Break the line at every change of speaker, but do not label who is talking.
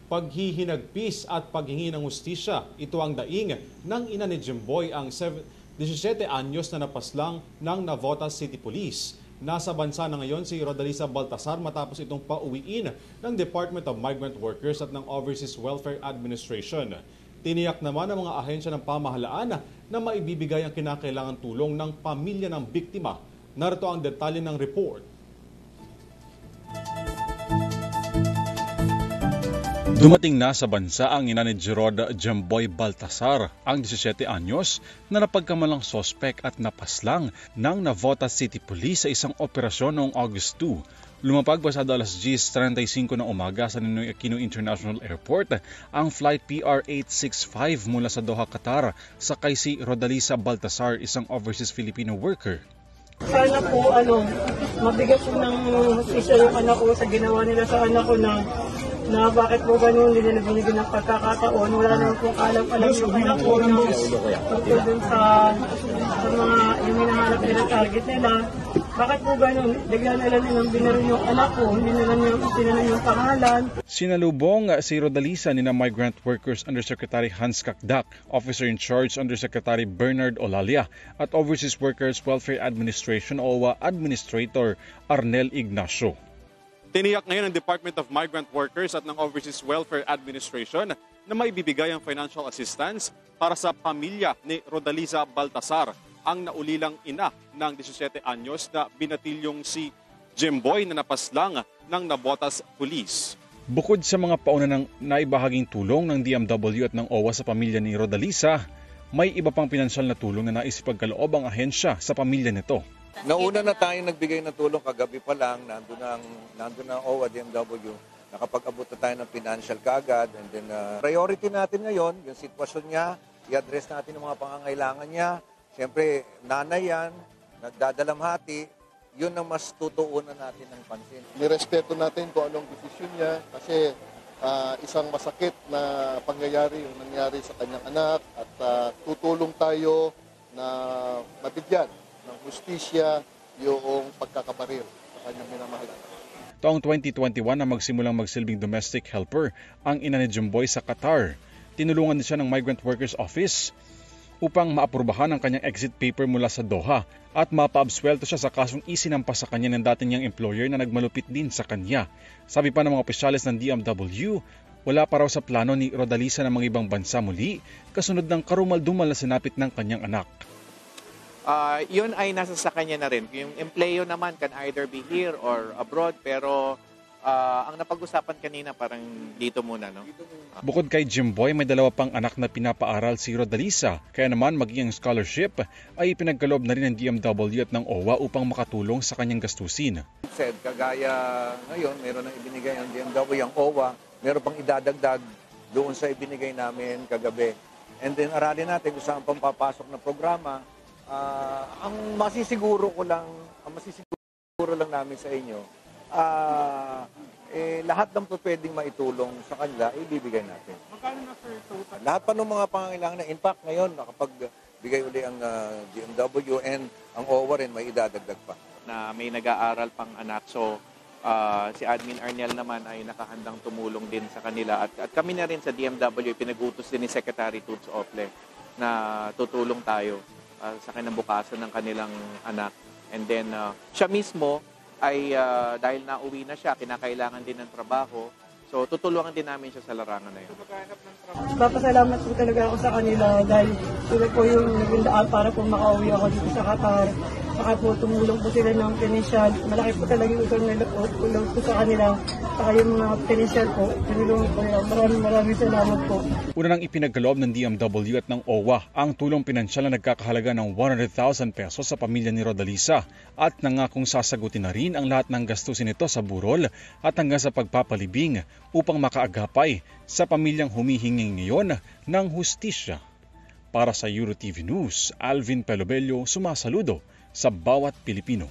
paghihinagpis at paghingi ng hustisya. Ito ang daing ng ina ni Jimboy, ang 17 anyos na napaslang ng Navotas City Police. Nasa bansa na ngayon si Rodalisa Baltasar matapos itong pauwiin ng Department of Migrant Workers at ng Overseas Welfare Administration. Tiniyak naman ng mga ahensya ng pamahalaan na maibibigay ang kinakailangang tulong ng pamilya ng biktima. Narito ang detalye ng report.
Dumating na sa bansa ang ina ni Jerod Jimboy Baltasar, ang 17 anyos na napagkamalang sospek at napaslang ng Navotas City Police sa isang operasyon noong August 2. Lumapag pasado alas 10:35 ng umaga sa Ninoy Aquino International Airport ang flight PR-865 mula sa Doha, Qatar, sakay si Rodalisa Baltasar, isang overseas Filipino worker.
Sana po mabigat po ng hustisya yung anak ko sa ginawa nila sa anak ko na bakit po ganun, hindi nila binigyan ng pagkakataon. Wala naman po alam yung anak ko tungkol dun sa mga yung hinahanap nila, target nila. Bakit po ganun? Bigla nila nilang binaro yung anak ko, hindi nila nilang yung pangalan.
Sinalubong si Rodalisa ni na Migrant Workers Undersecretary Hans Kakdak, Officer in Charge Undersecretary Bernard Olalia at Overseas Workers Welfare Administration OWA Administrator Arnel Ignacio.
Tiniyak ngayon ng Department of Migrant Workers at ng Overseas Welfare Administration na maibibigay ang financial assistance para sa pamilya ni Rodalisa Baltasar, ang naulilang ina ng 17 anyos na binatilyong si Jimboy na napaslang ng Navotas Police.
Bukod sa mga pauna ng naibahaging tulong ng DMW at ng OWA sa pamilya ni Rodalisa, may iba pang pinansyal na tulong na naisipagkaloob ang ahensya sa pamilya nito.
Nauna na tayo nagbigay ng tulong kagabi pa lang, nandun ang OWA, DMW, nakapag-abot na tayo ng financial kaagad. And then priority natin ngayon, yung sitwasyon niya, i-address natin ang mga pangangailangan niya. Siyempre, nanay yan, nagdadalamhati, yun ang mas tutuunan natin ng pansin.
Nirespeto natin kung anong desisyon niya kasi isang masakit na pangyayari yung nangyari sa kanyang anak at tutulong tayo na mabigyan ng hustisya yung pagkakabaril sa kanyang minamahal.
Taong 2021 na magsimulang magsilbing domestic helper ang ina ni Jimboy sa Qatar. Tinulungan din siya ng Migrant Workers Office upang maaprubahan ang kanyang exit paper mula sa Doha at mapaabswelto siya sa kasong isinampas sa kanya ng dati niyang employer na nagmalupit din sa kanya. Sabi pa ng mga opisyalis ng DMW, wala pa raw sa plano ni Rodalisa ng mga ibang bansa muli kasunod ng karumal-dumal na sinapit ng kanyang anak.
Yun ay nasa sa kanya na rin. Yung empleyo naman can either be here or abroad, pero ang napag-usapan kanina parang dito muna, no?
Bukod kay Jimboy, may dalawa pang anak na pinapaaral si Rodalisa. Kaya naman maging ang scholarship ay pinagkaloob na rin ng DMW at ng OWA upang makatulong sa kanyang gastusin.
Kagaya ngayon, meron nang ibinigay ang DMW, ang OWA, meron pang idadagdag doon sa ibinigay namin kagabi. And then aralin natin kung saan pang papasok na programa. Ang masisiguro lang namin sa inyo, lahat ng pwedeng maitulong sa kanila, ibibigay natin.
Magkano na sir total?
Lahat pa ng mga pangangailangan na impact ngayon, nakapagbigay uli ang DMW and ang OWA rin may idadagdag pa.
Na may nag-aaral pang anak, so si Admin Arnel naman ay nakahandang tumulong din sa kanila. At kami na rin sa DMW, pinag-utos din ni Secretary Toots Ople na tutulong tayo sa kinabukasan ng kanilang anak. And then siya mismo ay dahil nauwi na siya, kinakailangan din ng trabaho. So tutulungan din namin siya sa larangan na yun.
Papasalamat po talaga ako sa kanila dahil sila po yung naging daan para po makauwi ako dito sa Qatar. Saka po tumulong po sila ng financial. Malaki po talaga yung tulong po sa kanila. Saka yung mga financial po, tinulungan po nila. Maraming salamat po.
Una nang ipinagkaloob ng DMW at ng OWA ang tulong pinansyal na nagkakahalaga ng 100,000 pesos sa pamilya ni Rodalisa at nangakong sasagutin na rin ang lahat ng gastusin nito sa burol at hanggang sa pagpapalibing upang makaagapay sa pamilyang humihinging ngayon ng hustisya. Para sa EuroTV News, Alvin Pelobello sumasaludo sa bawat Pilipino.